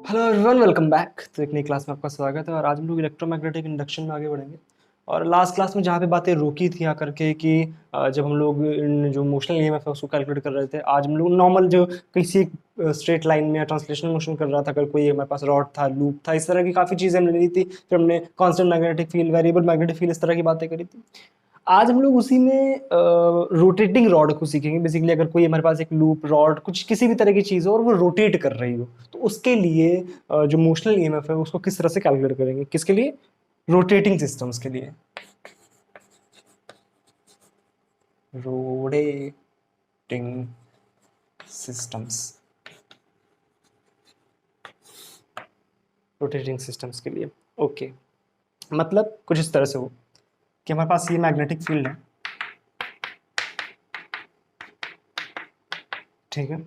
Hello everyone, welcome back. तो एक नई क्लास में आपका स्वागत है और आज हम लोग इलेक्ट्रोमैग्नेटिक इंडक्शन में आगे बढ़ेंगे। और लास्ट क्लास में जहाँ पे बातें रोकी थी आकर के कि जब हम लोग इन जो मोशनल ईएमएफ है उसको कैलकुलेट कर रहे थे, आज हम लोग नॉर्मल जो किसी एक स्ट्रेट लाइन में या ट्रांसलेशनल मोशन कर रहा था, अगर कोई हमारे पास रॉड था, लूप था, इस तरह की काफ़ी चीज़ें हमने ली थी। फिर हमने constant magnetic field, variable magnetic field, इस तरह की बातें करी थी। आज हम लोग उसी में रोटेटिंग रॉड को सीखेंगे। बेसिकली अगर कोई हमारे पास एक लूप रॉड कुछ किसी भी तरह की चीज़ हो और वो रोटेट कर रही हो, तो उसके लिए जो मोशनल ईएमएफ है उसको किस तरह से कैलकुलेट करेंगे। किसके लिए? रोटेटिंग सिस्टम्स के लिए। रोटेटिंग सिस्टम्स, रोटेटिंग सिस्टम्स के लिए। ओके, मतलब कुछ इस तरह से हो कि हमारे पास ये मैग्नेटिक फील्ड है, ठीक है,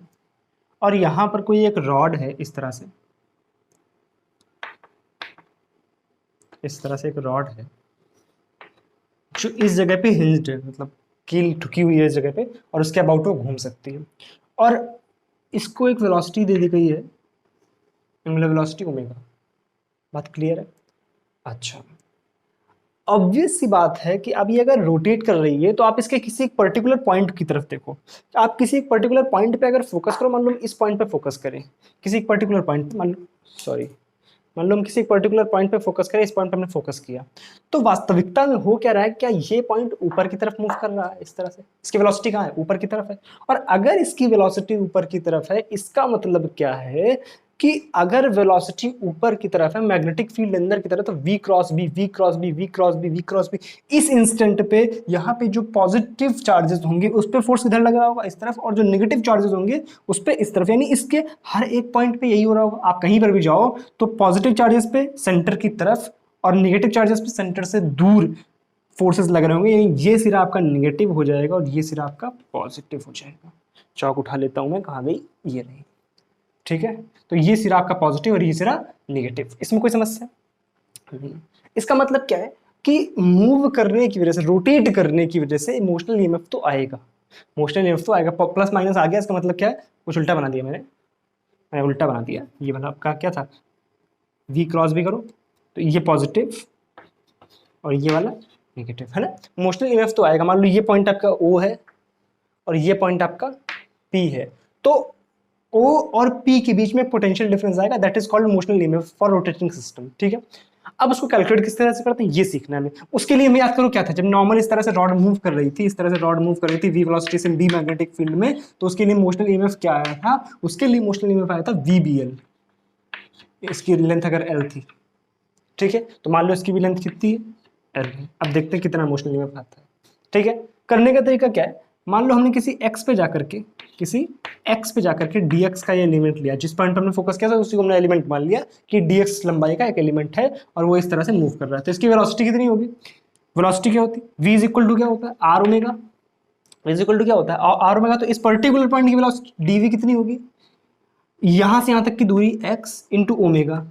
और यहाँ पर कोई एक रॉड है इस तरह से, इस तरह से एक रॉड है जो इस जगह पे हिंज्ड है, मतलब कील ठुकी हुई है इस जगह पे, और उसके अबाउट वो घूम सकती है। और इसको एक वेलोसिटी दे दी गई है, एंगुलर वेलोसिटी ओमेगा। बात क्लियर है? अच्छा, ऑब्वियस सी बात है कि अब ये अगर रोटेट कर रही है तो आप इसके किसी एक पर्टिकुलर पॉइंट की तरफ देखो। आप किसी एक पर्टिकुलर पॉइंट पे अगर फोकस करो, मान लो इस पॉइंट पे फोकस करें, किसी एक पर्टिकुलर पॉइंट, मान लो हम किसी एक पर्टिकुलर पॉइंट पे फोकस करें, इस पॉइंट पे हमने फोकस किया, तो वास्तविकता में हो क्या रहा है? क्या ये पॉइंट ऊपर की तरफ मूव कर रहा है इस तरह से? इसकी वेलोसिटी कहाँ है? ऊपर की तरफ है। और अगर इसकी वेलोसिटी ऊपर की तरफ है, इसका मतलब क्या है कि अगर वेलोसिटी ऊपर की तरफ है, मैग्नेटिक फील्ड अंदर की तरफ, तो v cross b, v cross b, v cross b, v cross b, इस इंस्टेंट पे यहाँ पे जो पॉजिटिव चार्जेस होंगे उस पर फोर्स इधर लग रहा होगा इस तरफ, और जो नेगेटिव चार्जेस होंगे उस पर इस तरफ। यानी इसके हर एक पॉइंट पे यही हो रहा होगा। आप कहीं पर भी जाओ तो पॉजिटिव चार्जेस पे सेंटर की तरफ और नेगेटिव चार्जेस पे सेंटर से दूर फोर्सेस लग रहे होंगे। यानी ये सिरा आपका नेगेटिव हो जाएगा और ये सिरा आपका पॉजिटिव हो जाएगा। चौक उठा लेता हूं मैं, कहाँ गई? ये रही, ठीक है। तो ये सिरा आपका पॉजिटिव और ये सिरा नेगेटिव। इसमें कोई समस्या नहीं। इसका मतलब क्या है कि मूव करने की वजह से, रोटेट करने की वजह से इमोशनल ईएमएफ तो आएगा, इमोशनल ईएमएफ तो आएगा। प्लस माइनस आ गया, इसका मतलब क्या है? कुछ उल्टा बना दिया मैंने उल्टा बना दिया। ये वाला आपका क्या था? वी क्रॉस भी करो तो ये पॉजिटिव और ये वाला नेगेटिव, है ना। इमोशनल ईएमएफ तो आएगा। मान लो ये पॉइंट आपका ओ है और ये पॉइंट आपका पी है, तो ओ और पी के बीच में पोटेंशियल डिफरेंस आएगा, that is called emotional EMF for rotating system, ठीक है। अब उसको कैलकुलेट किस तरह से करते हैं ये सीखना है हमें। उसके लिए मैं याद करूँ क्या था, जब नॉर्मल इस तरह से रॉड मूव कर रही थी, इस तरह से रॉड मूव कर रही थी वी वेलोसिटी से डी मैग्नेटिक फील्ड में, तो उसके लिए इमोशनल ईएमएफ क्या आया था? उसके लिए इमोशनल ईएमएफ आया था वीबीएल। इसकी लेंथ अगर एल थी, ठीक है, तो मान लो इसकी भी लेंथ कितनी है? एल है। अब देखते हैं कितना इमोशनल ईएमएफ आता है, ठीक है। करने का तरीका क्या है? मान लो हमने किसी एक्स पे जाकर के, किसी एक्स पे जाकर के dx का ये एलिमेंट लिया, जिस पॉइंट पे हमने फोकस किया था उसी को हमने एलिमेंट मान लिया कि dx लंबाई का एक एलिमेंट है और वो इस तरह से मूव कर रहा है। तो इसकी वेलोसिटी कितनी होगी? वेलोसिटी क्या होती है? v इज इक्वल टू क्या होता है? R omega. Is equal to क्या होता है? R omega. तो इस पर्टिकुलर पॉइंट की वेलोसिटी dv कितनी होगी? यहां से यहां तक की दूरी x into omega,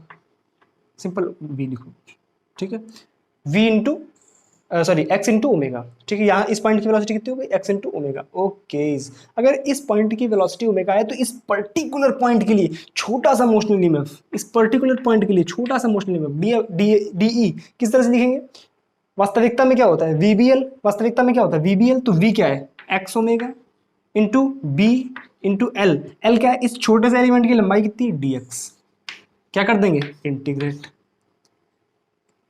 simple v लिखो, ठीक है। v into sorry x into omega, ठीक है। यहाँ इस पॉइंट की वेलोसिटी कितनी हो गई? x into omega. ओके, अगर इस पॉइंट की वेलोसिटी ओमेगा है तो इस पर्टिकुलर पॉइंट के लिए छोटा सा मोशनल ईएमएफ, इस पर्टिकुलर पॉइंट के लिए छोटा सा मोशनल ईएमएफ डी ई किस तरह से लिखेंगे? वास्तविकता में क्या होता है? वीबीएल। वास्तविकता में क्या होता है? वीबीएल। तो v क्या है? x omega into b into l. L क्या है? इस छोटे से एलिमेंट की लंबाई कितनी है? dx। क्या कर देंगे? इंटीग्रेट।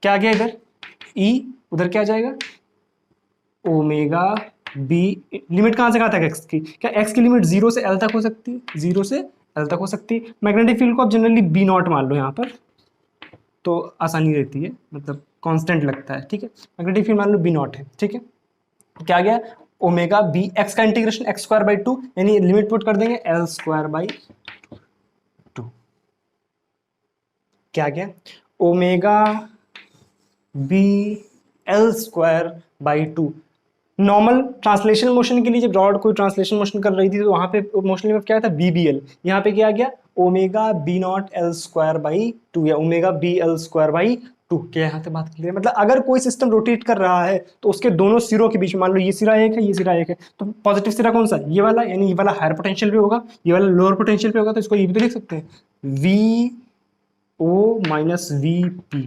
क्या आ गया इधर? e, उधर क्या आ जाएगा? Omega B. लिमिट कहां से कहां तक एक्स की? क्या एक्स की लिमिट जीरो से एल तक हो सकती है? जीरो से एल तक हो सकती है। मैग्नेटिक फील्ड को आप जनरली बी नॉट मान लो यहाँ पर, तो आसानी रहती है, मतलब कांस्टेंट लगता है, ठीक है। मैग्नेटिक फील्ड मान लो बी नॉट है, ठीक है। क्या आ गया? ओमेगा बी, एक्स का integration x square by two, यानी लिमिट पुट कर देंगे एल स्क्वायर बाई टू। क्या आ गया? Omega B L square by two. Normal translation motion के लिए जब रॉड कोई ट्रांसलेशन मोशन कर रही थी तो वहां पे मोशन में क्या था? बीबीएल। यहाँ पे क्या आ गया? Omega B naught L square by two, या omega B L square by two. क्या यहाँ से बात क्लियर? मतलब अगर कोई सिस्टम रोटेट कर रहा है तो उसके दोनों सिरों के बीच में, मान लो ये सिरा एक है, ये सिरा एक है, तो पॉजिटिव सिरा कौन सा? ये वाला, यानी ये वाला हायर पोटेंशियल पे होगा, ये वाला लोअर पोटेंशियल पे होगा। तो इसको ये भी तो लिख सकते हैं, v o minus v p,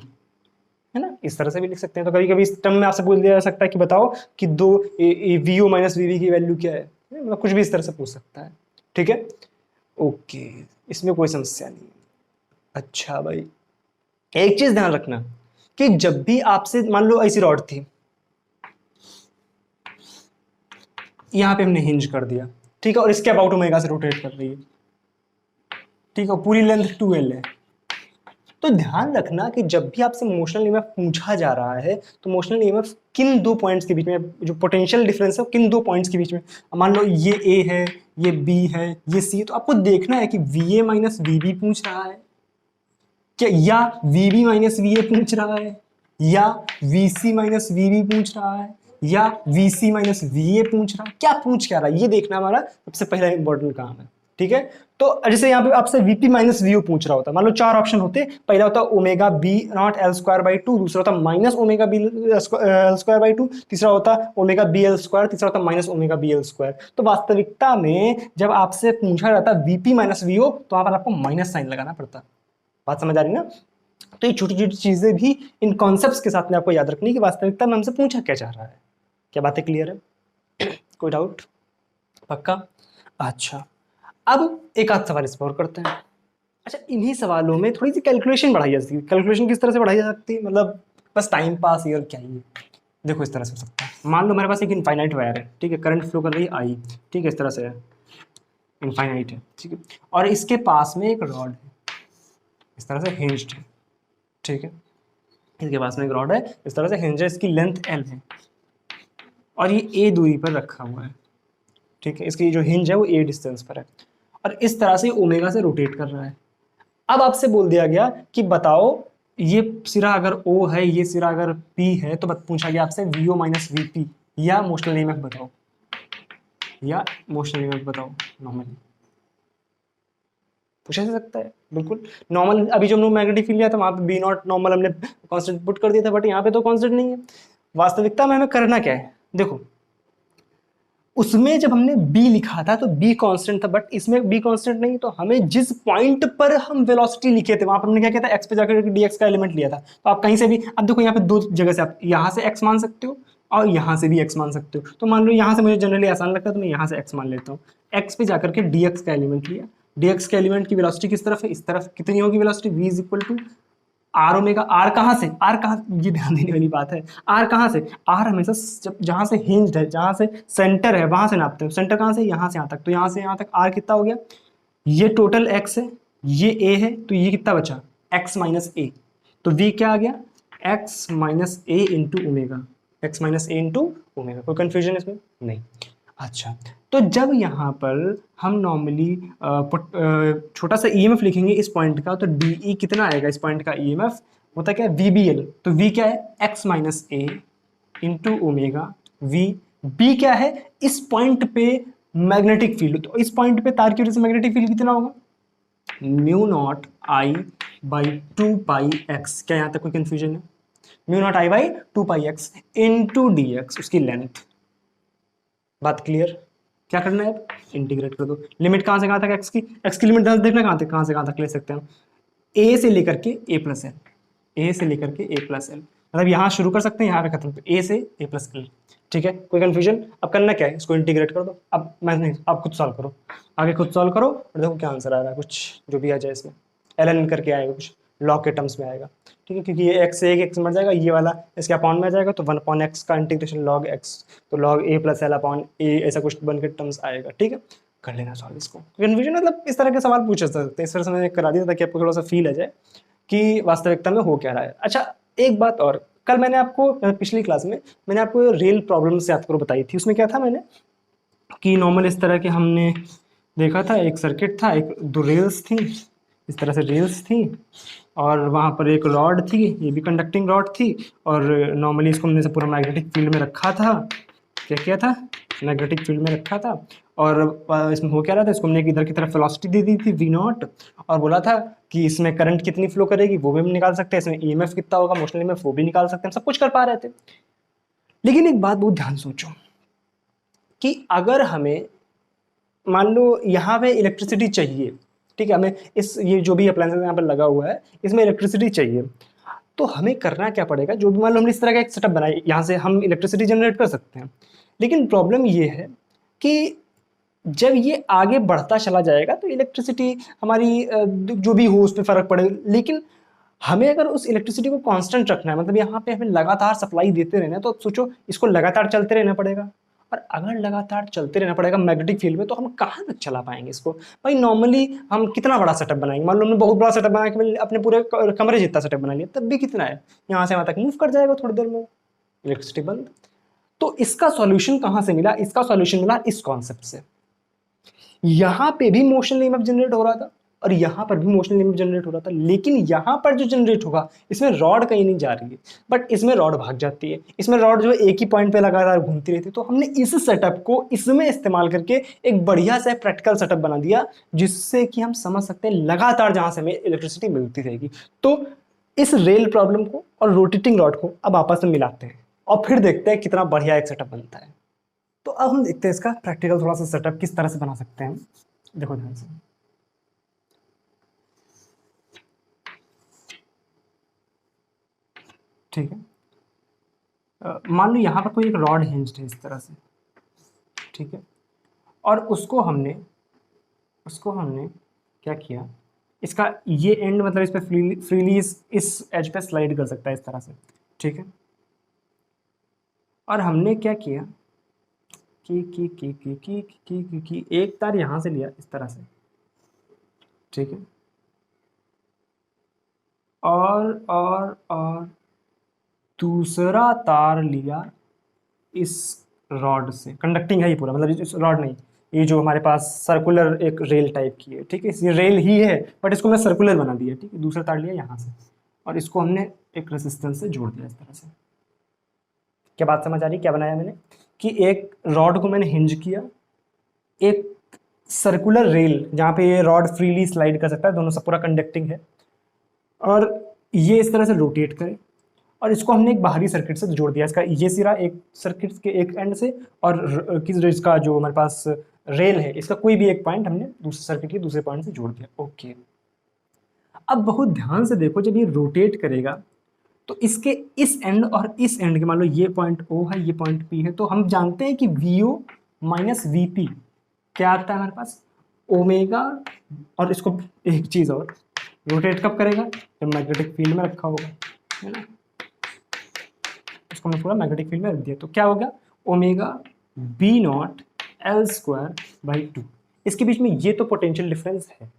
है ना, इस तरह से भी लिख सकते हैं। तो कभी कभी इस टर्म में आपसे पूछ दिया जा सकता है कि बताओ कि दो v o minus v v की वैल्यू क्या है, मतलब कुछ भी इस तरह से पूछ सकता है। ठीक है, ओके, इसमें कोई समस्या नहीं। अच्छा भाई, एक चीज ध्यान रखना कि जब भी आपसे मान लो ऐसी रॉड थी, यहां पे हमने हिंज कर दिया, ठीक है, और इसके अबाउट ओमेगा से रोटेट कर रही है, ठीक है, पूरी लेंथ 2L है। तो ध्यान रखना कि जब भी आपसे मोशनल ईएमएफ पूछा जा रहा है तो मोशनल ईएमएफ किन दो पॉइंट्स के बीच में, जो पोटेंशियल डिफरेंस है किन दो पॉइंट्स के बीच में, मान लो ये ए है, ये बी है, ये सी है, तो आपको देखना है कि v a minus v b पूछ रहा है क्या, या v b minus v a पूछ रहा है, या v c minus v b पूछ रहा है, या v c minus v a पूछ रहा है, क्या पूछ क्या रहा है, ये देखना हमारा सबसे पहला इंपॉर्टेंट काम है। ठीक है, तो जैसे यहाँ पे आपसे वीपी माइनस वीओ पूछ रहा होता, मान लो चार ऑप्शन होते, पहला होता omega B naught L square by two, दूसरा होता minus omega B L square by two, तीसरा होता ओमेगा बी एल स्क्वायर, तीसरा होता minus omega B L square. तो वास्तविकता में जब आपसे पूछा जाता वीपी माइनस वीओ तो वहां पर आपको माइनस साइन लगाना पड़ता। बात समझ आ रही ना? तो ये छोटी छोटी चीजें भी इन कॉन्सेप्ट्स के साथ में आपको याद रखनी कि वास्तविकता में हमसे पूछा क्या जा रहा है। क्या बातें क्लियर है? कोई डाउट? पक्का? अच्छा, अब एक आध सवाल इस पर और करते हैं। अच्छा, इन्हीं सवालों में थोड़ी सी कैलकुलेशन बढ़ाई जा सकती है। कैलकुलेशन किस तरह से बढ़ाई जा सकती है, मतलब बस टाइम पास ही और क्या ही है। देखो इस तरह से हो सकता है, मान लो मेरे पास एक इनफाइनाइट वायर है, ठीक है, करंट फ्लो कर रही है आई, ठीक है, इस तरह से है, इनफाइनाइट है, ठीक है, और इसके पास में एक रॉड है, इस तरह से हिंज्ड है, ठीक है, इसके पास में एक रॉड है, इस तरह से हिंज है, इसकी लेंथ एल है, और ये ए दूरी पर रखा हुआ है, ठीक है, इसकी जो हिंज है वो ए डिस्टेंस पर है, और इस तरह से ओमेगा से रोटेट कर रहा है। अब आपसे बोल दिया गया कि बताओ ये सिरा अगर O है, ये सिरा अगर P है, तो पूछा गया आपसे VO माइनस VP या मोशनल ईएमएफ बताओ, या मोशनल ईएमएफ बताओ नॉर्मली। पूछा जा सकता है बिल्कुल नॉर्मल। अभी जो हमने मैग्नेटिक फील्ड लिया था वहां पे बी नॉट नॉर्मल हमने कांस्टेंट पुट कर दिया था, बट यहाँ पे तो कांस्टेंट नहीं है। वास्तविकता में हमें करना क्या है, देखो उसमें जब हमने b लिखा था तो b कांस्टेंट था, बट इसमें b कांस्टेंट नहीं, तो हमें जिस पॉइंट पर हम वेलोसिटी लिखे थे वहां पर हमने क्या किया था, x पे जाकर dx का एलिमेंट लिया था। तो आप कहीं से भी, अब देखो यहाँ पे दो जगह से आप यहाँ से x मान सकते हो और यहाँ से भी x मान सकते हो। तो मान लो यहाँ से मुझे जनरली आसान लगता है तो मैं यहाँ से x मान लेता हूँ, x पे जाकर के dx का एलिमेंट लिया, dx के एलिमेंट की वेलोसिटी किस तरफ है, इस तरफ, कितनी होगी velocity, v is equal to r omega. R कहाँ से, आर कहाँ, ये ध्यान देने वाली बात है, आर कहाँ से, आर हमेशा जब जहाँ से हिंज्ड है, जहाँ से सेंटर है वहां से नापते हैं। सेंटर कहाँ से, यहाँ से यहाँ तक, तो यहाँ से यहाँ तक आर कितना हो गया, ये टोटल एक्स है, ये ए है, तो ये कितना बचा, एक्स माइनस ए। तो वी क्या आ गया, x minus a into omega, x minus a into omega. कोई कंफ्यूजन इसमें नहीं? अच्छा, तो जब यहाँ पर हम नॉर्मली छोटा सा ईएमएफ लिखेंगे इस पॉइंट का, तो डी कितना आएगा, इस पॉइंट का ईएमएफ होता क्या है, वीबीएल। तो वी क्या है, x minus a into omega v. B क्या है, इस पॉइंट पे मैग्नेटिक फील्ड, तो इस पॉइंट पे तार की वजह से मैग्नेटिक फील्ड कितना होगा, mu not I by two pi x. क्या यहाँ तक कोई कंफ्यूजन है? Mu not I by two pi x into D x, उसकी लेंथ। बात क्लियर? क्या करना है, इंटीग्रेट कर दो। लिमिट कहां से कहां तक एक्स की, एक्स की लिमिट देखना कहां से कहां तक ले सकते हैं हम, ए से लेकर के ए प्लस एल, ए से लेकर के ए प्लस एल, मतलब यहाँ शुरू कर सकते हैं, यहाँ पे खत्म, ए से ए प्लस एल। ठीक है, कोई कंफ्यूजन? अब करना क्या है, इसको इंटीग्रेट कर दो। अब मैं नहीं, आप खुद सॉल्व करो, आगे खुद सॉल्व करो और देखो क्या आंसर आ रहा है, कुछ जो भी आ जाए इसमें एल एन करके आएगा, कुछ लॉग के टर्म्स में आएगा। ठीक है, क्योंकि ये एक्स से एक एक्स मर जाएगा, ये वाला इसके अपॉन में आ जाएगा, तो वन अपॉन एक्स का इंटीग्रेशन लॉग एक्स, तो लॉग ए प्लस एल अपॉन ए, ऐसा कुछ बन के टर्म्स आएगा। ठीक है, कर लेना सॉल्व इसको। कन्फ्यूजन मतलब इस तरह के सवाल पूछ सकते हैं, इस तरह से मैंने करा दिया ताकि आपको थोड़ा सा फील आ जाए कि वास्तविकता में हो क्या रहा है। अच्छा, एक बात और, कल मैंने आपको पिछली क्लास में मैंने आपको रेल प्रॉब्लम से आपको बताई थी। उसमें क्या था मैंने कि नॉर्मल इस तरह के हमने देखा था, एक सर्किट था, एक दो रेल्स थी, इस तरह से रेल्स थी, और वहाँ पर एक रॉड थी, ये भी कंडक्टिंग रॉड थी, और नॉर्मली इसको हमने से पूरा मैग्नेटिक फील्ड में रखा था। क्या किया था, मैग्नेटिक फील्ड में रखा था, और इसमें हो क्या रहा था, इसको हमने इधर की तरफ वेलोसिटी दे दी थी वी नॉट, और बोला था कि इसमें करंट कितनी फ्लो करेगी वो भी हम निकाल सकते हैं, इसमें ईएमएफ कितना होगा, मोशनल ईएमएफ वो भी निकाल सकते हैं, सब कुछ कर पा रहे थे। लेकिन एक बात बहुत ध्यान सोचो कि अगर हमें मान लो यहाँ पे इलेक्ट्रिसिटी चाहिए, ठीक है, हमें ये जो भी अप्लायंसेस यहाँ पर लगा हुआ है इसमें इलेक्ट्रिसिटी चाहिए। तो हमें करना क्या पड़ेगा, जो भी मान लो हमने इस तरह का एक सेटअप बनाया, यहाँ से हम इलेक्ट्रिसिटी जनरेट कर सकते हैं। लेकिन प्रॉब्लम ये है कि जब ये आगे बढ़ता चला जाएगा तो इलेक्ट्रिसिटी हमारी जो भी हो उस पर फर्क पड़ेगा। लेकिन हमें अगर उस इलेक्ट्रिसिटी को कांस्टेंट रखना है, मतलब यहाँ पे हमें लगातार सप्लाई देते रहना है, तो सोचो इसको लगातार चलते रहना पड़ेगा। और अगर लगातार चलते रहना पड़ेगा मैग्नेटिक फील्ड में, तो हम कहाँ तक चला पाएंगे इसको। भाई नॉर्मली हम कितना बड़ा सेटअप बनाएंगे, मान लो हमने बहुत बड़ा सेटअप बनाया कि अपने पूरे कमरे जितना सेटअप बना लिया, तब भी कितना है, यहाँ से वहाँ तक मूव कर जाएगा थोड़ी देर में, इलेक्ट्रिसिटी बंद। तो इसका सॉल्यूशन कहाँ से मिला, इसका सॉल्यूशन मिला इस कॉन्सेप्ट से। यहाँ पे भी मोशन ईएमएफ जनरेट हो रहा था और यहाँ पर भी मोशन ईएमएफ जनरेट हो रहा था, लेकिन यहाँ पर जो जनरेट होगा इसमें रॉड कहीं नहीं जा रही है, बट इसमें रॉड भाग जाती है। इसमें रॉड जो है एक ही पॉइंट पे लगातार घूमती रहती है। तो हमने इस सेटअप को इसमें इस्तेमाल करके एक बढ़िया सा प्रैक्टिकल सेटअप बना दिया, जिससे कि हम समझ सकते हैं लगातार जहाँ से हमें इलेक्ट्रिसिटी मिलती रहेगी। तो इस रेल प्रॉब्लम को और रोटेटिंग रॉड को अब आपस में मिलाते हैं और फिर देखते हैं कितना बढ़िया एक सेटअप बनता है। तो अब हम देखते हैं इसका प्रैक्टिकल थोड़ा सा सेटअप किस तरह से बना सकते हैं। देखो ध्यान से, ठीक है, मान लो यहाँ पर कोई एक रॉड हिंज्ड है इस तरह से, ठीक है, और उसको हमने क्या किया, इसका ये एंड मतलब इस पे फ्रीली इस एज पे स्लाइड कर सकता है इस तरह से, ठीक है। और हमने क्या किया कि एक तार यहाँ से लिया इस तरह से, ठीक है, और दूसरा तार लिया इस रॉड से, कंडक्टिंग है ये पूरा, मतलब इस रॉड नहीं, ये जो हमारे पास सर्कुलर एक रेल टाइप की है, ठीक है, ये रेल ही है बट इसको मैं सर्कुलर बना दिया, ठीक है। दूसरा तार लिया यहाँ से और इसको हमने एक रेजिस्टेंस से जोड़ दिया इस तरह से। क्या बात समझ आ रही, क्या बनाया मैंने कि एक रॉड को मैंने हिंज किया, एक सर्कुलर रेल जहाँ पे ये रॉड फ्रीली स्लाइड कर सकता है, दोनों सब पूरा कंडक्टिंग है, और ये इस तरह से रोटेट करे, और इसको हमने एक बाहरी सर्किट से जोड़ दिया। इसका ये सिरा एक सर्किट के एक एंड से, और इसका जो हमारे पास रेल है इसका कोई भी एक पॉइंट हमने दूसरे सर्किट के दूसरे पॉइंट से जोड़ दिया। ओके, अब बहुत ध्यान से देखो, जब ये रोटेट करेगा तो इसके इस एंड और इस एंड के, मान लो ये पॉइंट O है, ये पॉइंट P है, तो हम जानते हैं कि VO माइनस VP क्या आता है हमारे पास, ओमेगा। और इसको एक चीज और, रोटेट कब करेगा, जब मैग्नेटिक फील्ड में रखा होगा, है ना। इसको हमने पूरा मैग्नेटिक फील्ड में रख दिया, तो क्या हो गया, ओमेगा B0L²/2। इसके बीच में ये तो पोटेंशियल डिफरेंस है।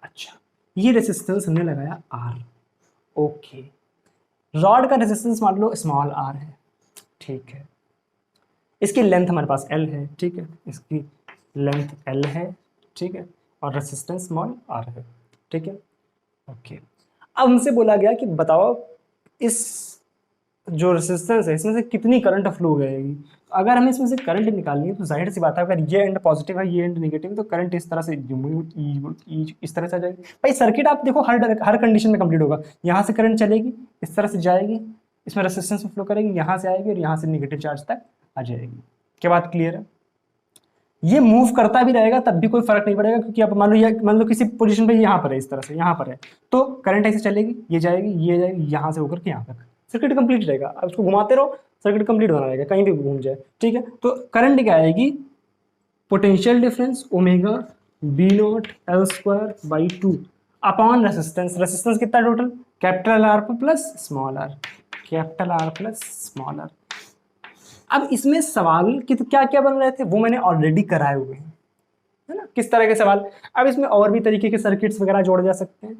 अच्छा, ये रेजिस्टेंस हमने लगाया R। ओके, रॉड का रेजिस्टेंस मान लो स्मॉल r है, ठीक है, इसकी लेंथ हमारे पास L है, ठीक है, इसकी लेंथ L है, ठीक है, और रेजिस्टेंस स्मॉल r है, ठीक है। ओके, अब हमसे बोला गया कि बताओ इस जो रेजिस्टेंस है इसमें से कितनी करंट फ्लो करेगी। अगर हमें इसमें से करंट निकालनी है तो जाहिर सी बात है, अगर ये एंड पॉजिटिव है ये एंड नेगेटिव है, तो करंट इस तरह से इस तरह से आ जाएगी। भाई सर्किट आप देखो हर कंडीशन में कंप्लीट होगा। यहाँ से करंट चलेगी, इस तरह से जाएगी, इसमें रेजिस्टेंस में फ्लो करेगी, यहाँ से आएगी और यहाँ से नेगेटिव चार्ज तक आ जाएगी। क्या बात क्लियर है। ये मूव करता भी रहेगा तब भी कोई फर्क नहीं पड़ेगा, क्योंकि आप मान लो किसी पोजीशन पे यहाँ पर है, इस तरह से यहाँ पर है, तो करंट ऐसे चलेगी, ये जाएगी, ये जाएगी, यहाँ से होकर के यहाँ तक, सर्किट कंप्लीट रहेगा। अब उसको घुमाते रहो, सर्किट कंप्लीट बना रहेगा, कहीं भी घूम जाए, ठीक है। तो करंट क्या आएगी, potential difference omega B0L²/2 upon resistance. Resistance कितना total, capital R plus small r, capital R plus small r। अब इसमें सवाल कि क्या क्या बन रहे थे वो मैंने ऑलरेडी कराए हुए हैं, है ना, किस तरह के सवाल। अब इसमें और भी तरीके के सर्किट्स वगैरह जोड़े जा सकते हैं,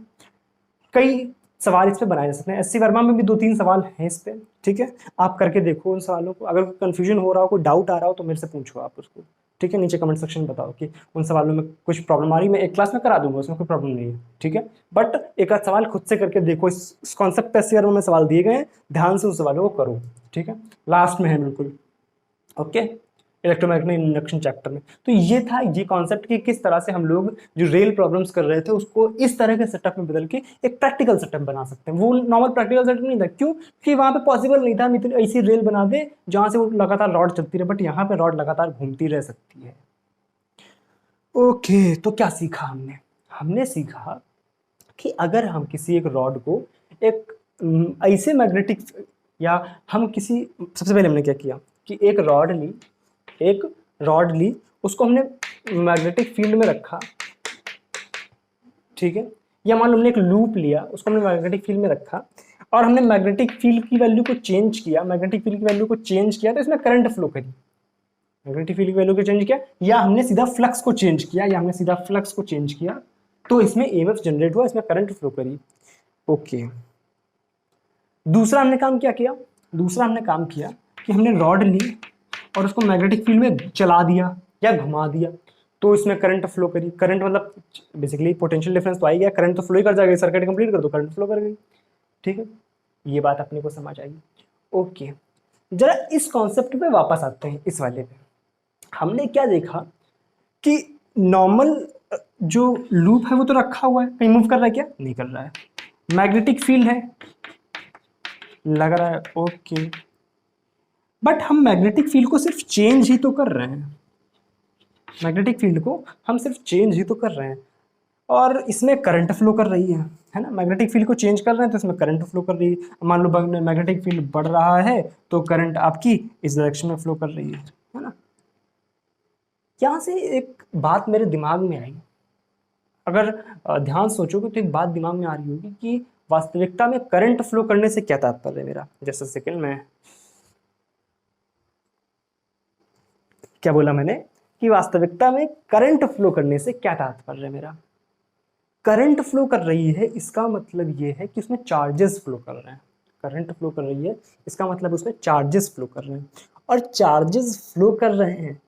कई सवाल इस पे बनाए जा सकते हैं। SC वर्मा में भी 2-3 सवाल हैं इस पे, ठीक है, आप करके देखो उन सवालों को। अगर कोई कंफ्यूजन हो रहा हो, कोई डाउट आ रहा हो, तो मेरे से पूछो आप उसको, ठीक है, नीचे कमेंट सेक्शन में बताओ कि उन सवालों में कुछ प्रॉब्लम आ रही है। मैं एक क्लास में करा दूंगा, उसमें कोई प्रॉब्लम नहीं है, ठीक है, बट एक आध सवाल खुद से करके देखो। इस कॉन्सेप्ट पे SC वर्मा में सवाल दिए गए हैं, ध्यान से उन सवालों को करो, ठीक है, लास्ट में है बिल्कुल। ओके, इलेक्ट्रोमैग्नेटिक इंडक्शन चैप्टर में। तो ये था ये कॉन्सेप्ट कि किस तरह से हम लोग जो रेल प्रॉब्लम्स कर रहे थे उसको इस तरह के सेटअप में बदल के एक प्रैक्टिकल सेटअप बना सकते हैं। वो नॉर्मल प्रैक्टिकल सेटअप नहीं था, क्यों, क्योंकि वहाँ पे पॉसिबल नहीं था हम इतनी ऐसी रेल बना दे जहाँ से वो लगातार रॉड चलती रहे, बट यहाँ पे रॉड लगातार घूमती रह सकती है। ओके, तो क्या सीखा हमने, हमने सीखा कि अगर हम किसी एक रॉड को एक ऐसे मैग्नेटिक, या हम किसी, सबसे पहले हमने क्या किया कि एक रॉड ली, उसको हमने मैग्नेटिक फील्ड में रखा, ठीक है, या मान लो हमने एक लूप लिया, उसको हमने मैग्नेटिक फील्ड में रखा और हमने मैग्नेटिक फील्ड की वैल्यू को चेंज किया, तो इसमें करंट फ्लो करी, मैग्नेटिक फील्ड की वैल्यू को चेंज किया, या हमने सीधा फ्लक्स को चेंज किया, तो इसमें ईएमएफ जनरेट हुआ, इसमें करंट फ्लो करी। ओके, दूसरा हमने काम किया कि हमने रॉड ली और उसको मैग्नेटिक फील्ड में चला दिया या घुमा दिया, तो इसमें करंट फ्लो करी। करंट मतलब बेसिकली पोटेंशियल डिफरेंस तो आ ही गया, करंट तो फ्लो ही कर जाएगा, सर्किट कंप्लीट कर दो करंट फ्लो कर गई, ठीक है, ये बात अपने को समझ आई। ओके, जरा इस कॉन्सेप्ट पे वापस आते हैं, इस वाले पे हमने क्या देखा कि नॉर्मल जो लूप है वो तो रखा हुआ है, कहीं मूव कर रहा है क्या? नहीं कर रहा है। मैग्नेटिक फील्ड है, लग रहा है, ओके, बट हम मैग्नेटिक फील्ड को सिर्फ चेंज ही तो कर रहे हैं, और इसमें करंट फ्लो कर रही है ना, मैग्नेटिक फील्ड को चेंज कर रहे हैं तो इसमें करंट फ्लो कर रही है। मान लो मैग्नेटिक फील्ड बढ़ रहा है तो करंट आपकी इस डायरेक्शन में फ्लो कर रही है ना। यहाँ से एक बात मेरे दिमाग में आई, अगर ध्यान सोचोगे तो एक बात दिमाग में आ रही होगी कि वास्तविकता में करंट फ्लो करने से क्या तात्पर्य है मेरा। जैसे सेकंड में क्या बोला मैंने कि वास्तविकता में करंट फ्लो करने से क्या तात्पर्य है मेरा। करंट फ्लो कर रही है इसका मतलब ये है कि उसमें चार्जेस फ्लो कर रहे हैं, करंट फ्लो कर रही है इसका मतलब उसमें चार्जेस फ्लो कर रहे हैं, और चार्जेस फ्लो कर रहे हैं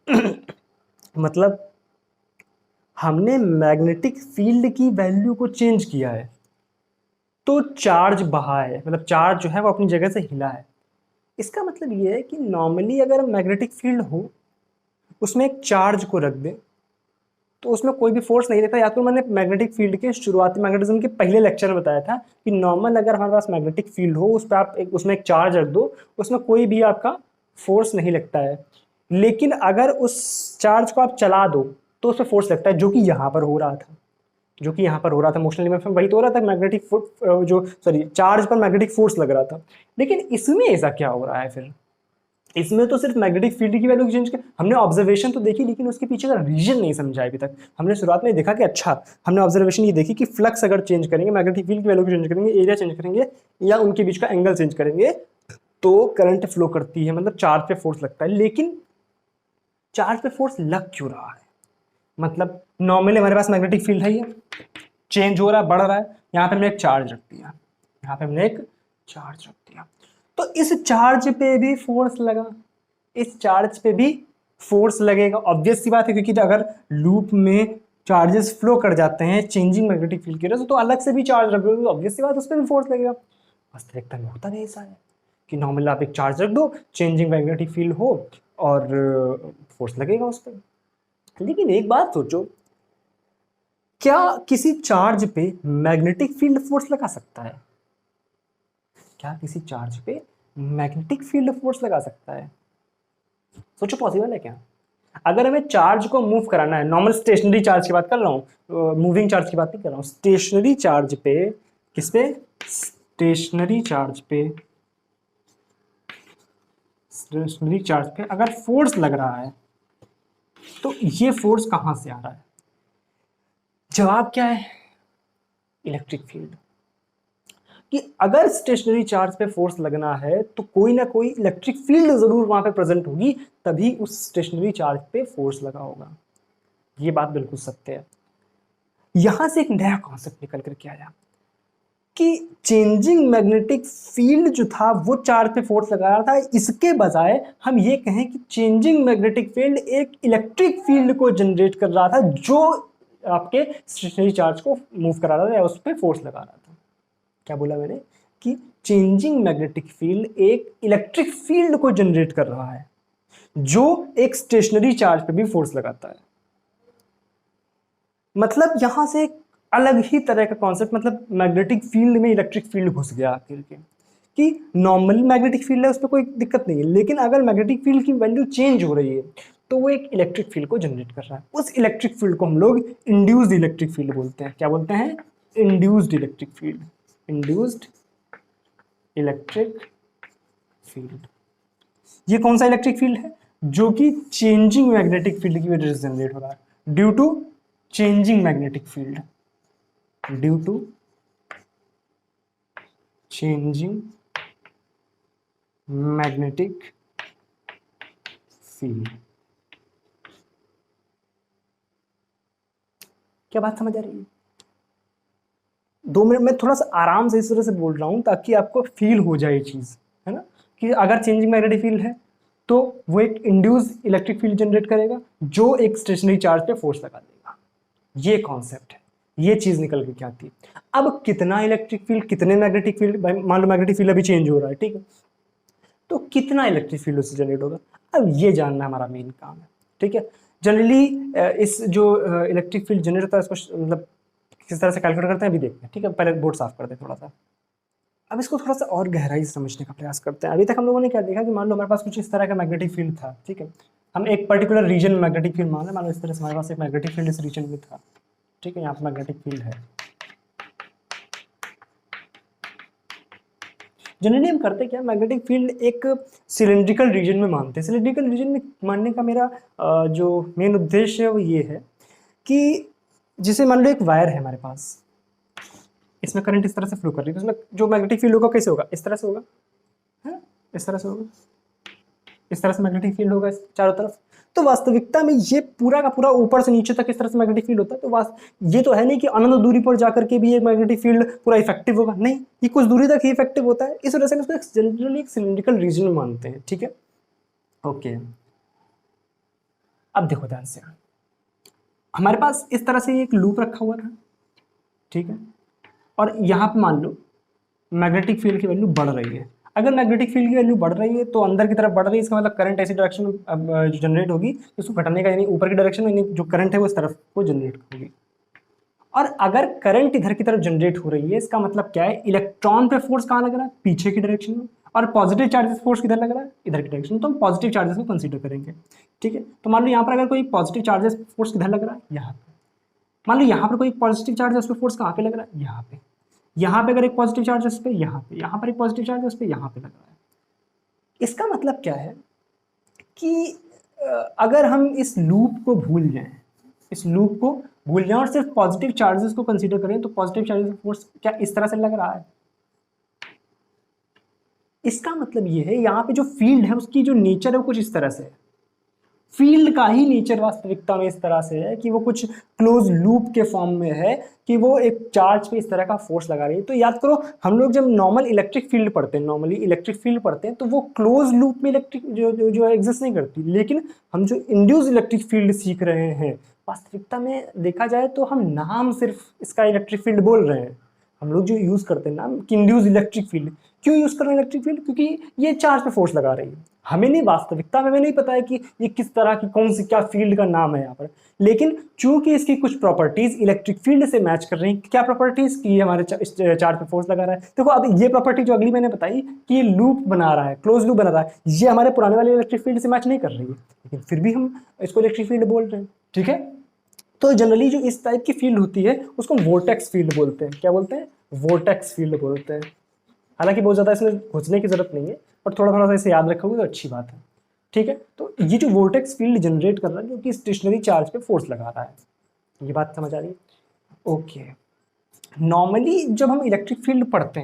मतलब हमने मैग्नेटिक फील्ड की वैल्यू को चेंज किया है, तो चार्ज बहा है, मतलब चार्ज जो है वो अपनी जगह से हिला है। इसका मतलब ये है कि नॉर्मली अगर मैग्नेटिक फील्ड हो उसमें एक चार्ज को रख दे तो उसमें कोई भी फोर्स नहीं रहता। या तो मैंने मैग्नेटिक फील्ड के शुरुआती मैग्नेटिज्म के पहले लेक्चर में बताया था कि नॉर्मल अगर हमारे पास मैग्नेटिक फील्ड हो उस पर आप उसमें एक चार्ज रख दो, उसमें कोई भी आपका फोर्स नहीं लगता है। लेकिन अगर उस चार्ज को आप चला दो तो उसमें फोर्स लगता है, जो कि यहाँ पर हो रहा था, मोशनल इमेज में वही तो हो रहा था, मैग्नेटिक चार्ज पर मैग्नेटिक फोर्स लग रहा था। लेकिन इसमें ऐसा क्या हो रहा है फिर, इसमें तो सिर्फ मैग्नेटिक फील्ड की वैल्यू चेंज कर, हमने ऑब्जर्वेशन तो देखी लेकिन उसके पीछे का रीजन नहीं समझा अभी तक। हमने शुरुआत में देखा कि अच्छा, हमने ऑब्जर्वेशन ये देखी कि फ्लक्स अगर चेंज करेंगे, मैग्नेटिक फील्ड की वैल्यू को चेंज करेंगे, एरिया चेंज करेंगे, या उनके बीच का एंगल चेंज करेंगे तो करंट फ्लो करती है, मतलब चार्ज पे फोर्स लगता है। लेकिन चार्ज पे फोर्स लग क्यों रहा है? मतलब नॉर्मली हमारे पास मैग्नेटिक फील्ड है, ये चेंज हो रहा है, बढ़ रहा है, यहाँ पे हमने एक चार्ज रख दिया, तो इस चार्ज पे भी फोर्स लगेगा, ऑब्वियस सी बात है, क्योंकि अगर लूप में चार्जेस फ्लो कर जाते हैं चेंजिंग मैग्नेटिक फील्ड की वजह से, तो अलग से भी चार्ज रख दो, ऑब्वियस सी बात उस पर भी फोर्स लगेगा। वास्तविकता में होता नहीं ऐसा है कि नॉर्मली आप एक चार्ज रख दो, चेंजिंग मैग्नेटिक फील्ड हो और फोर्स लगेगा उस पर। लेकिन एक बात सोचो, क्या किसी चार्ज पे मैग्नेटिक फील्ड फोर्स लगा सकता है? सोचो पॉसिबल है क्या? अगर हमें चार्ज को मूव कराना है, नॉर्मल स्टेशनरी चार्ज की बात कर रहा हूँ, मूविंग चार्ज की बात नहीं कर रहा हूँ, स्टेशनरी चार्ज पे, किस पे? स्टेशनरी चार्ज पे अगर फोर्स लग रहा है तो ये फोर्स कहां से आ रहा है? जवाब क्या है? Electric field. कि अगर स्टेशनरी चार्ज पे फोर्स लगना है तो कोई ना कोई इलेक्ट्रिक फील्ड जरूर वहां पे प्रेजेंट होगी, तभी उस स्टेशनरी चार्ज पे फोर्स लगा होगा। ये बात बिल्कुल सत्य है। यहां से एक नया कॉन्सेप्ट निकल करके आया कि चेंजिंग मैग्नेटिक फील्ड जो था वो चार्ज पे फोर्स लगा रहा था, इसके बजाय हम ये कहें कि चेंजिंग मैग्नेटिक फील्ड एक इलेक्ट्रिक फील्ड को जनरेट कर रहा था, जो आपके स्टेशनरी चार्ज को मूव करा रहा था या उस पर फोर्स लगा रहा था। क्या बोला मैंने? कि चेंजिंग मैग्नेटिक फील्ड एक इलेक्ट्रिक फील्ड को जनरेट कर रहा है, जो एक स्टेशनरी चार्ज पे भी फोर्स लगाता है। मतलब यहां से एक अलग ही तरह का कॉन्सेप्ट, मतलब मैग्नेटिक फील्ड में इलेक्ट्रिक फील्ड घुस गया आखिर के, कि नॉर्मल मैग्नेटिक फील्ड है उस पर कोई दिक्कत नहीं है, लेकिन अगर मैग्नेटिक फील्ड की वैल्यू चेंज हो रही है तो वो एक इलेक्ट्रिक फील्ड को जनरेट कर रहा है। उस इलेक्ट्रिक फील्ड को हम लोग इंड्यूस्ड इलेक्ट्रिक फील्ड बोलते हैं। क्या बोलते हैं? Induced electric field. Induced electric field. ये कौन सा इलेक्ट्रिक फील्ड है? जो कि चेंजिंग मैग्नेटिक फील्ड की वजह से जनरेट हो रहा है, due to changing magnetic field, due to changing magnetic field. क्या बात समझ आ रही है? 2 मिनट में थोड़ा सा आराम से इस तरह से बोल रहा हूं ताकि आपको फील हो जाए चीज, है ना, कि अगर चेंजिंग मैग्नेटिक फील्ड है तो वो एक इंड्यूस इलेक्ट्रिक फील्ड जनरेट करेगा जो एक स्टेशनरी चार्ज पे फोर्स लगा देगा। ये कॉन्सेप्ट है, ये चीज निकल के क्या आती है। अब कितना इलेक्ट्रिक फील्ड, कितने मैग्नेटिक फील्ड, मान लो मैग्नेटिक फील्ड अभी चेंज हो रहा है, ठीक है, तो कितना इलेक्ट्रिक फील्ड उससे जनरेट होगा, अब ये जानना हमारा मेन काम है, ठीक है। जनरली इस जो इलेक्ट्रिक फील्ड जनरेट होता है इसको मतलब किस तरह से कैलकुलेट करते हैं अभी देखते हैं, ठीक है। पहले बोर्ड साफ करते हैं थोड़ा सा, अब इसको थोड़ा सा और गहराई से समझने का प्रयास करते हैं। अभी तक हम लोगों ने क्या देखा कि मान लो हमारे पास कुछ इस तरह का मैग्नेटिक फील्ड था, ठीक है, हम एक पर्टिकुलर रीजन में मैग्नेटिक फील्ड मान लो इस तरह से हमारे पास एक मैग्नेटिक फील्ड इस रीजन में था, ठीक है, यहाँ पर मैग्नेटिक फील्ड है। जनरली हम करते क्या, मैग्नेटिक फील्ड एक सिलेंड्रिकल रीजन में मानते हैं। सिलेंड्रिकल रीजन में मानने का मेरा जो मेन उद्देश्य है वो ये है कि जिसे मान लो एक वायर है हमारे पास, इसमें करंट इस तरह से फ्लो कर रही है, तो उसमें जो मैग्नेटिक फील्ड होगा कैसे होगा, इस तरह से होगा, है, इस तरह से होगा, इस तरह से मैग्नेटिक फील्ड होगा चारों तरफ। तो वास्तविकता में ये पूरा का पूरा ऊपर से नीचे तक इस तरह से मैग्नेटिक फील्ड होता है। तो ये तो है नहीं कि अनंत दूरी पर जाकर के भी ये मैग्नेटिक फील्ड पूरा इफेक्टिव होगा, नहीं, ये कुछ दूरी तक ही इफेक्टिव होता है। इस वजह से इसको जनरली एक सिलिंड्रिकल रीजन में मानते हैं, ठीक है, ओके। अब देखो ध्यान से, हमारे पास इस तरह से एक लूप रखा हुआ था, ठीक है, और यहाँ पे मान लो मैग्नेटिक फील्ड की वैल्यू बढ़ रही है। अगर मैग्नेटिक फील्ड की वैल्यू बढ़ रही है तो अंदर की तरफ बढ़ रही है, इसका मतलब करंट ऐसी डायरेक्शन में जनरेट होगी, इसको घटाने का, यानी ऊपर की डायरेक्शन में, जो करंट है वो इस तरफ को जनरेट होगी। और अगर करंट इधर की तरफ जनरेट हो रही है, इसका मतलब क्या है, इलेक्ट्रॉन पे फोर्स कहाँ लग रहा है, पीछे की डायरेक्शन में, और पॉजिटिव चार्जेस फोर्स किधर लग रहा है, इधर की डायरेक्शन में। तो हम पॉजिटिव चार्जेस को कंसीडर करेंगे, ठीक है। तो मान लो यहाँ पर अगर कोई पॉजिटिव चार्जेस फोर्स किधर लग रहा है, यहाँ पे। मान लो यहाँ पर कोई पॉजिटिव चार्ज है, उस पर फोर्स कहाँ पे लग रहा है, यहाँ पे। यहाँ पे अगर एक पॉजिटिव चार्ज है उस पर, यहाँ पे, यहाँ पर एक पॉजिटिव चार्ज है उस पर, यहाँ पे लग रहा है। इसका मतलब क्या है कि अगर हम इस लूप को भूल जाएं, इस लूप को भूल जाएं और सिर्फ पॉजिटिव चार्जेस को कंसीडर करें, तो पॉजिटिव चार्जेस का फोर्स क्या इस तरह से लग रहा है। इसका मतलब ये है यहाँ पे जो फील्ड है उसकी जो नेचर है वो कुछ इस तरह से है। फील्ड का ही नेचर वास्तविकता में इस तरह से है कि वो कुछ क्लोज लूप के फॉर्म में है, कि वो एक चार्ज पे इस तरह का फोर्स लगा रही है। तो याद करो, हम लोग जब नॉर्मल इलेक्ट्रिक फील्ड पढ़ते हैं, नॉर्मली इलेक्ट्रिक फील्ड पढ़ते हैं, तो वो क्लोज लूप में इलेक्ट्रिक जो एग्जिस्ट नहीं करती। लेकिन हम जो इंड्यूस इलेक्ट्रिक फील्ड सीख रहे हैं, वास्तविकता में देखा जाए तो हम नाम सिर्फ इसका इलेक्ट्रिक फील्ड बोल रहे हैं। हम लोग जो यूज करते हैं नाम कि इंड्यूस इलेक्ट्रिक फील्ड, क्यों यूज कर रहे हैं इलेक्ट्रिक फील्ड, क्योंकि ये चार्ज पे फोर्स लगा रही है। हमें नहीं, वास्तविकता में हमें नहीं पता है कि ये किस तरह की कौन सी क्या फील्ड का नाम है यहाँ पर, लेकिन चूंकि इसकी कुछ प्रॉपर्टीज इलेक्ट्रिक फील्ड से मैच कर रही हैं। क्या प्रॉपर्टीज की ये हमारे चार्ज पे फोर्स लगा रहा है। देखो अब ये प्रॉपर्टी जो अगली मैंने बताई कि ये लूप बना रहा है, क्लोज लूप बना रहा है, ये हमारे पुराने वाले इलेक्ट्रिक फील्ड से मैच नहीं कर रही है, लेकिन फिर भी हम इसको इलेक्ट्रिक फील्ड बोल रहे हैं, ठीक है। तो जनरली जो इस टाइप की फील्ड होती है उसको वोर्टेक्स फील्ड बोलते हैं। क्या बोलते हैं, वोर्टेक्स फील्ड बोलते हैं। हालांकि बहुत ज़्यादा इसमें घुसने की जरूरत नहीं है, पर थोड़ा थोड़ा सा इसे याद रखोगे तो अच्छी बात है, ठीक है। तो ये जो वोर्टेक्स फील्ड जनरेट कर रहा है जो कि स्टेशनरी चार्ज पे फोर्स लगा रहा है, ये बात समझ आ रही है, ओके। नॉर्मली जब हम इलेक्ट्रिक फील्ड पढ़ते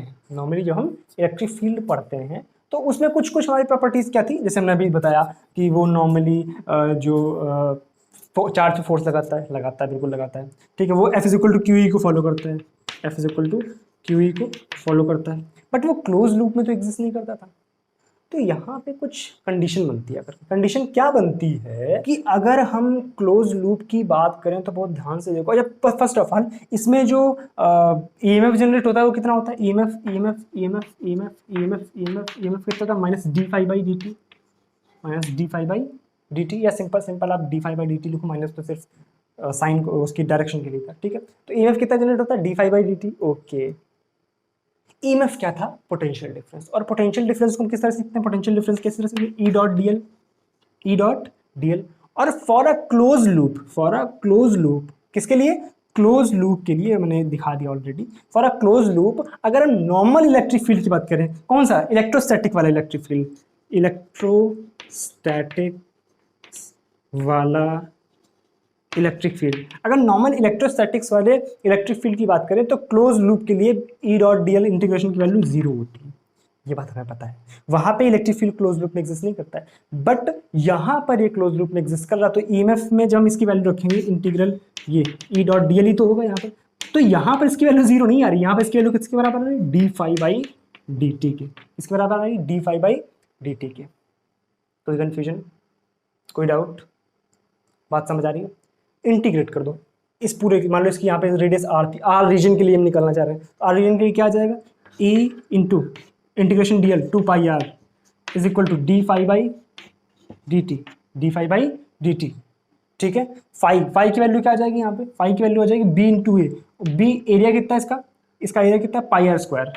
हैं, तो उसमें कुछ कुछ हमारी प्रॉपर्टीज क्या थी, जैसे हमने अभी बताया कि वो नॉर्मली जो चार्ज पे फोर्स लगाता है, बिल्कुल लगाता है, ठीक है। वो F is equal to q e को फॉलो करता है, F is equal to q e को फॉलो करता है, बट वो क्लोज लूप में तो एग्जिस्ट नहीं करता था। तो यहाँ पे कुछ कंडीशन बनती है। अगर कंडीशन क्या बनती है कि अगर हम क्लोज लूप की बात करें तो बहुत ध्यान से देखो। जब फर्स्ट ऑफ ऑल इसमें जो ईएमएफ जनरेट होता है वो कितना होता है, ईएमएफ कितना था, minus d phi by d t, या सिंपल आप d phi by d t लिखो, माइनस तो सिर्फ साइन को उसकी डायरेक्शन के लिए था, ठीक है। तो ईएमएफ कितना जनरेट होता है, d phi by d t, okay. EMF क्या था, पोटेंशियल डिफरेंस। और पोटेंशियल डिफरेंस को हम किस तरह से लिखते हैं, पोटेंशियल डिफरेंस किस तरह से, ई डॉट डीएल, और फॉर अ क्लोज लूप किसके लिए, क्लोज लूप के लिए मैंने दिखा दिया already. For a close loop अगर हम नॉर्मल इलेक्ट्रिक फील्ड की बात करें, कौन सा, इलेक्ट्रोस्टैटिक वाला इलेक्ट्रिक फील्ड, इलेक्ट्रोस्टैटिक वाला इलेक्ट्रिक फील्ड, अगर नॉर्मल इलेक्ट्रोस्टैटिक्स वाले इलेक्ट्रिक फील्ड की बात करें तो क्लोज लूप के लिए ई डॉट डी एल इंटीग्रेशन की वैल्यू 0 होती है, ये बात हमें पता है। वहां पे इलेक्ट्रिक फील्ड क्लोज लूप में एग्जिस्ट नहीं करता है, बट यहां पर ये क्लोज लूप में एग्जिस्ट कर रहा, तो ईएमएफ में जब हम इसकी वैल्यू रखेंगे इंटीग्रल ये ई डॉट डी एल ही तो होगा यहाँ पर, तो यहाँ पर इसकी वैल्यू 0 नहीं आ रही, यहाँ पर इसकी वैल्यू किसके बराबर आ रही है, d phi by d t के, इसके बराबर आ रही है d phi by d t के। कोई कंफ्यूजन, कोई डाउट, बात समझ आ रही है? इंटीग्रेट कर दो इस पूरे, मान लो इसकी यहाँ पे रेडियस आर थी, आर रीजन के लिए हम निकालना चाह रहे हैं, तो आर रीजन के लिए क्या आ जाएगा, e into integration d l 2 pi are is equal to d phi by d t, d phi by d t, ठीक है। फाई की वैल्यू क्या आ जाएगी यहाँ पे, फाई की वैल्यू आ जाएगी B into A, B area कितना है इसका, इसका एरिया कितना है pi R square,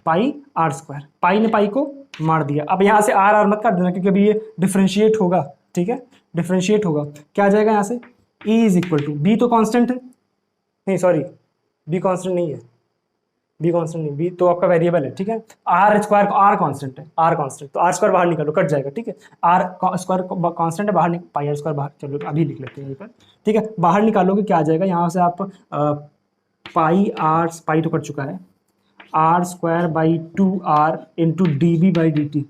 pi R square, pi ने पाई को मार दिया। अब यहाँ से आर आर मत कर देना क्योंकि अभी ये डिफ्रेंशिएट होगा, ठीक है, डिफ्रेंशिएट होगा, क्या आ जाएगा यहाँ से, E is equal to, b तो कांस्टेंट है, नहीं सॉरी बी कांस्टेंट नहीं है, बी कांस्टेंट नहीं, बी तो आपका वेरिएबल है, ठीक है। आर स्क्वायर, आर कांस्टेंट है, आर कांस्टेंट, तो आर स्क्वायर बाहर निकालो कट जाएगा, ठीक है, आर स्क्वायर कांस्टेंट है, बाहर पाई आर स्क्वायर बाहर, चलो अभी लिख लेते हैं यहीं पर, ठीक है, बाहर निकालोगे क्या आ जाएगा, यहाँ से आप पाई आर, पाई तो कट चुका है, r square by 2r into d B by d t,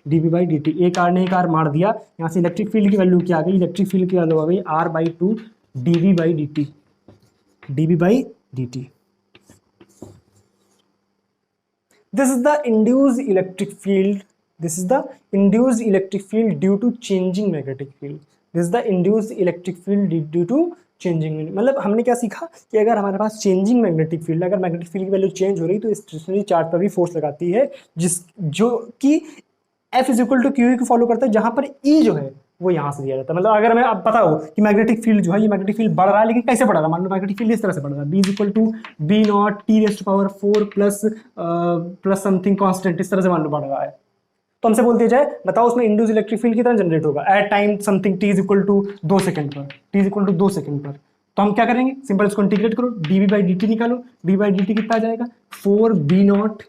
d B by d t, एक आर ने एक आर मार दिया, यहाँ से इलेक्ट्रिक फील्ड की वैल्यू क्या आ गई, इलेक्ट्रिक फील्ड की वैल्यू आ गई r by 2 d B by d t, d B by d t. This is the induced electric field, this is the induced electric field due to changing magnetic field, this is the induced electric field due to changing, मतलब हमने क्या सीखा कि अगर हमारे पास changing magnetic field, अगर magnetic field की वैल्यू चेंज हो रही तो स्टेशनरी चार्ज पर भी फोर्स लगाती है, जिस जो कि F is equal to q को फॉलो करता है, जहां पर E जो है वो यहाँ से दिया जाता है। मतलब अगर हमें अब पता हो कि मैग्नेटिक फील्ड जो है ये मैग्नेटिक फील्ड बढ़ रहा है, लेकिन कैसे बढ़ रहा है, मान लो मैग्नेटिक फील्ड इस तरह से बढ़ रहा है, b is equal to b naught t raise to power 4 plus something constant, इस तरह से मान लो बढ़ रहा है, तो हमसे बोल दिया जाए बताओ उसमें इंड्यूस इलेक्ट्रिक फील्ड कितना जनरेट होगा at time something T is equal to 2 second पर, T is equal to 2 second पर, तो हम क्या करेंगे, सिंपल इसको इंटीग्रेट करो, d B by d t निकालो, डी बाई डी टी कितना आ जाएगा 4 B naught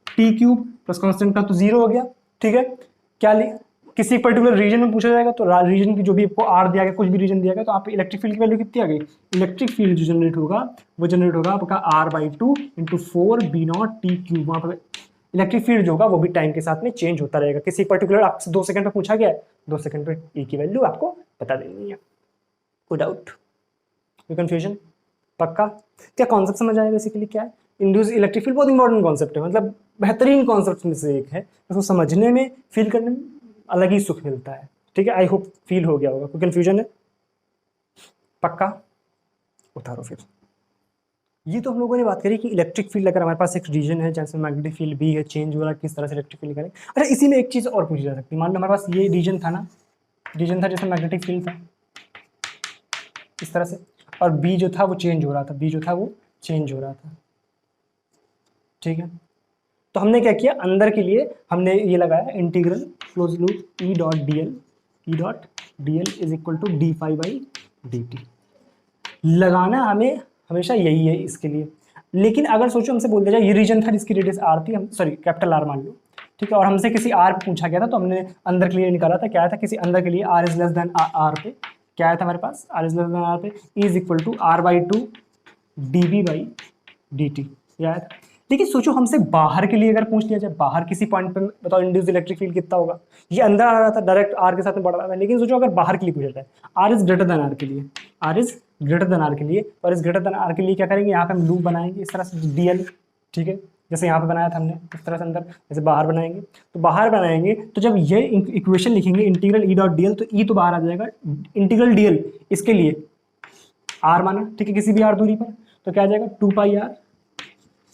T cube plus constant का तो 0 हो गया, ठीक है। क्या किसी पर्टिकुलर रीजन में पूछा जाएगा तो रीजन की जो भी आपको आर दिया गया, कुछ भी रीजन दिया गया, तो आप इलेक्ट्रिक फील्ड की वैल्यू कितनी आ गई, इलेक्ट्रिक फील्ड जो जनरेट होगा वो जनरेट होगा आपका r by 2 into 4 B naught T cube. वहाँ पर इलेक्ट्रिक फील्ड जो होगा वो भी टाइम के साथ में चेंज होता रहेगा, किसी पर्टिकुलर आपसे 2 सेकंड पे पूछा गया है, 2 सेकंड पे ई की वैल्यू आपको बता देनी है। कोई डाउट, कोई कंफ्यूजन, पक्का? क्या कॉन्सेप्ट समझ आया बेसिकली क्या है इंड्यूस इलेक्ट्रिक फील्ड? बहुत इंपॉर्टेंट कॉन्सेप्ट है, मतलब बेहतरीन कॉन्सेप्ट में से एक है, उसको समझने में, फील करने में अलग ही सुख मिलता है, ठीक है। आई होप फील हो गया होगा। कोई कंफ्यूजन है? पक्का? उतारो फिर। ये तो हम लोगों ने बात करी कि इलेक्ट्रिक फील्ड अगर हमारे पास एक रीजन है जैसे मैग्नेटिक फील्ड भी है, चेंज हो रहा है, किस तरह से इलेक्ट्रिक फील्ड करें। अच्छा, इसी में एक चीज़ और पूछी जा सकती है, मान लो हमारे पास ये रीजन था ना, रीजन था जैसे मैग्नेटिक फील्ड था इस तरह से, और बी जो था वो चेंज हो रहा था, बी जो था वो चेंज हो रहा था, ठीक है। तो हमने क्या किया, अंदर के लिए हमने ये लगाया integral close loop e dot d l is equal to d phi by d t. लगाना हमें हमेशा यही है इसके लिए, लेकिन अगर सोचो हमसे बोल दिया जाए ये रीजन था जिसकी रेडियस आर थी, हम सॉरी कैपिटल आर मान लो, ठीक है, और हमसे किसी आर पे पूछा गया था, तो हमने अंदर के लिए निकाला था, क्या था, किसी अंदर के लिए are is less than R पे क्या आया था हमारे पास, R is less than R पे is equal to R by 2 d B by d t आया था। लेकिन सोचो हमसे बाहर के लिए अगर पूछ लिया जाए, बाहर किसी पॉइंट पे बताओ इंड्यूस इलेक्ट्रिक फील्ड कितना होगा, ये अंदर आ रहा था डायरेक्ट आर के साथ में बढ़ रहा था, लेकिन सोचो अगर बाहर के लिए पूछा जाए, r is greater than r के लिए, are is greater than r के लिए, और इस ग्रेटर देन आर के लिए क्या करेंगे, यहाँ पे हम लूप बनाएंगे इस तरह से डी एल, ठीक है, जैसे यहाँ पे बनाया था हमने इस तरह से अंदर, जैसे बाहर बनाएंगे, तो बाहर बनाएंगे तो जब ये इक्वेशन लिखेंगे इंटीग्रल ई डॉट डी एल, तो ई तो बाहर आ जाएगा, इंटीग्रल डी एल इसके लिए आर माना, ठीक है, किसी भी आर दूरी पर, तो क्या आ जाएगा 2 pi are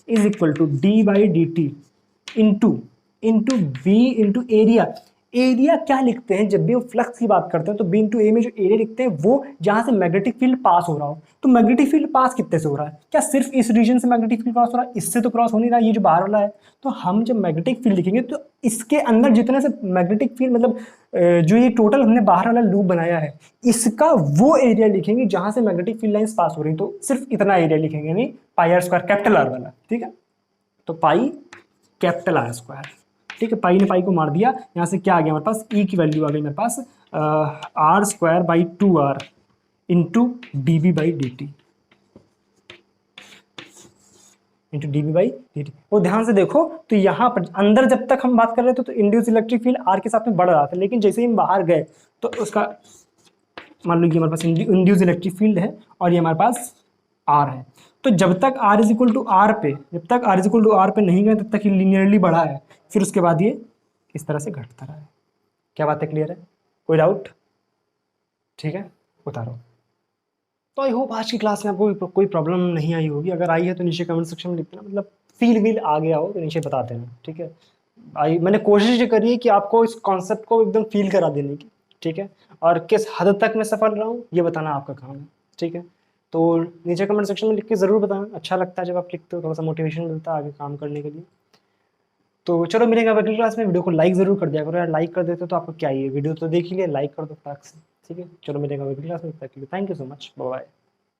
is equal to d by d t into V into area. Area क्या लिखते हैं जब भी हम फ्लक्स की बात करते हैं, तो बी इंटू ए में जो एरिया लिखते हैं वो जहां से मैग्नेटिक फील्ड पास हो रहा हो। तो मैग्नेटिक फील्ड पास कितने से हो रहा है, क्या सिर्फ इस रीजन से मैग्नेटिक फील्ड पास हो रहा है, इससे तो क्रॉस हो नहीं रहा, ये जो बाहर वाला है। तो हम जब मैग्नेटिक फील्ड लिखेंगे तो इसके अंदर जितने से मैग्नेटिक फील्ड मतलब जो ये टोटल हमने बाहर वाला लूप बनाया है, इसका वो एरिया लिखेंगे जहां से मैग्नेटिक फील्ड लाइंस पास हो रही। तो सिर्फ इतना एरिया लिखेंगे, यानी पाई आर स्क्वायर कैपिटल आर वाला, ठीक है। तो पाई कैपिटल आर स्क्वायर, ठीक है। पाई ने पाई को मार दिया, यहाँ से क्या आ गया हमारे पास, ई की वैल्यू आ गई मेरे पास R square by 2r into d B by d t, into d B by d t. वो ध्यान से देखो, तो यहाँ पर अंदर जब तक हम बात कर रहे थे तो इंड्यूस इलेक्ट्रिक फील्ड आर के साथ में बढ़ रहा था, लेकिन जैसे ही हम बाहर गए तो उसका मान लो कि हमारे पास इंड्यूस इलेक्ट्रिक फील्ड है और ये हमारे पास आर है। तो जब तक r is equal to r पे, जब तक r is equal to r पे नहीं गए तब तक ये लीनियरली बढ़ा है, फिर उसके बाद ये इस तरह से घटता रहा है। क्या बात है, क्लियर है, कोई डाउट? ठीक है, उतारो। तो आई होप आज की क्लास में आपको कोई प्रॉब्लम नहीं आई होगी। अगर आई है तो नीचे कमेंट सेक्शन में लिख देना, मतलब फील वील आ गया हो तो नीचे बता देना, ठीक है। मैंने कोशिश ये करी है कि आपको इस कॉन्सेप्ट को एकदम फील करा देने की, ठीक है। और किस हद तक मैं सफल रहा हूँ ये बताना आपका काम है, ठीक है। तो नीचे कमेंट सेक्शन में लिख के ज़रूर बताना, अच्छा लगता है जब आप लिखते हो, थोड़ा सा मोटिवेशन मिलता है आगे काम करने के लिए। तो चलो मिलेंगे अगली क्लास में। वीडियो को लाइक ज़रूर कर दिया करो यार, लाइक कर देते तो आपको क्या ही है, वीडियो तो देख ही लिया, लाइक कर दो फटाक से, ठीक है। चलो मिलेंगे अगली क्लास में, तब तक के लिए thank you so much, bye bye.